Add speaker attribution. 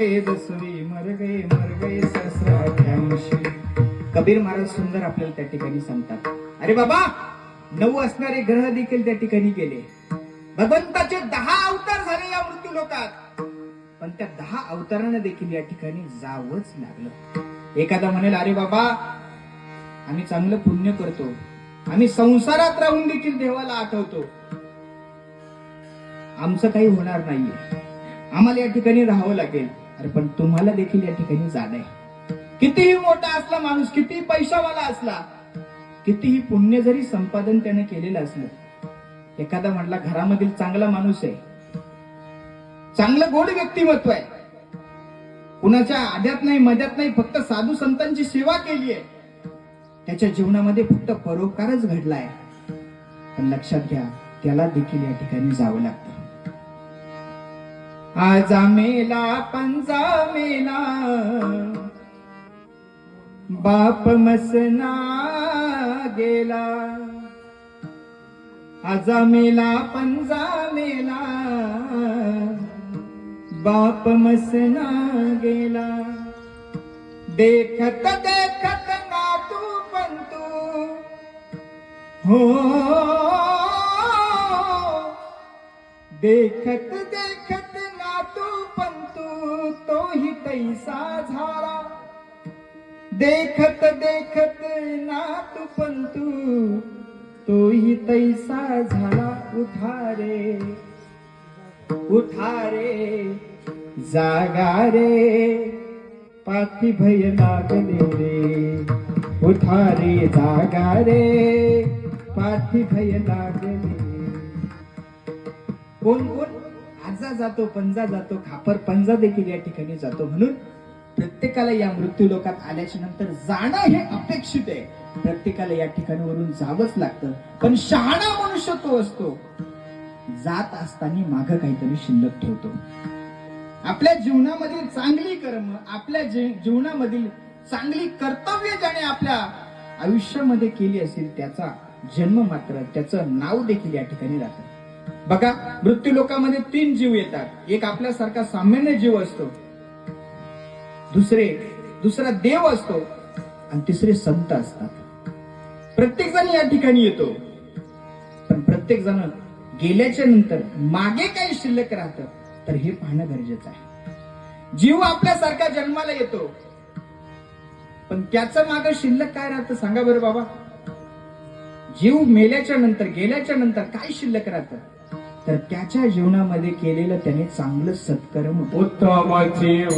Speaker 1: मर गए सहस्राध्यांशी. कबीर महाराज सुंदर आपल्याला त्या ठिकाणी सांगतात, अरे बाबा 9 असणारे ग्रह देखील त्या ठिकाणी गेले. भगवंताचे 10 अवतार झाले या मृत्यू लोकात, पण त्या 10 अवतारांना देखील या ठिकाणी जावंच लागलं. एखादा म्हणेल, अरे बाबा आम्ही चांगलं पुण्य करतो, आम्ही संसारात राहून देखील देवाला आठवतो, आमचं काही होणार नाहीये, आम्हाला या ठिकाणी राहावं लागेल. अरे पण तुम्हाला देखील या ठिकाणी जाणं आहे. कितीही मोठा असला माणूस, कितीही पैशावाला असला, कितीही पुण्य जरी संपादन त्याने केलेलं असलं, एखादा म्हटला घरामधील चांगला माणूस आहे, चांगलं गोड व्यक्तिमत्व आहे, कुणाच्या आद्यात नाही मध्यात नाही, फक्त साधू संतांची सेवा केली आहे, त्याच्या जीवनामध्ये फक्त परोपकारच घडलाय, पण लक्षात घ्या त्याला देखील या ठिकाणी जावं लागतं. आजा मेला पंजा मेला, बाप मसना गेला. आजा मेला पंजा मेला, बाप मसना गेला. देखत देखत नातू पंतू हो, देखत देखत नातू पंतू तोही तैसा झाला. देखत देखत नातू पंतू तोही तैसा झाला. उठा रे जागा रे, पाठी भय लागले रे. उठा रे जागा रे, पाठी भय लागले. कोण कोण आजा जातो, पंजा जातो, खापर पंजा देखील या ठिकाणी जातो. म्हणून प्रत्येकाला या मृत्यू लोकात आल्याच्या नंतर जाणं हे अपेक्षित आहे. प्रत्येकाला या ठिकाणी वरून जावंच लागतं. पण शहाणा मनुष्य तो असतो, जात असताना मागं काहीतरी शिल्लक ठेवतो. आपल्या जीवनामधील चांगली कर्म, आपल्या जीवनामधील चांगली कर्तव्य ज्याने आपल्या आयुष्यामध्ये केली असेल, त्याचा जन्म मात्र, त्याचं नाव देखील या ठिकाणी राहतं. बघा, मृत्यू लोकांमध्ये 3 जीव येतात. एक आपल्यासारखा सामान्य जीव असतो, दुसरा देव असतो, आणि तिसरे संत असतात. प्रत्येक जण या ठिकाणी येतो, पण प्रत्येक जण गेल्याच्या नंतर मागे काही शिल्लक राहतं, तर हे पाहणं गरजेचं आहे. जीव आपल्यासारखा जन्माला येतो, पण त्याचं मागे शिल्लक काय राहतं सांगा बरं बाबा. जीव मेल्याच्या नंतर, गेल्याच्या नंतर काय शिल्लक राहतं, तर त्याच्या जीवनामध्ये केलेलं त्याने चांगलं सत्कर्म, उत्तमाचे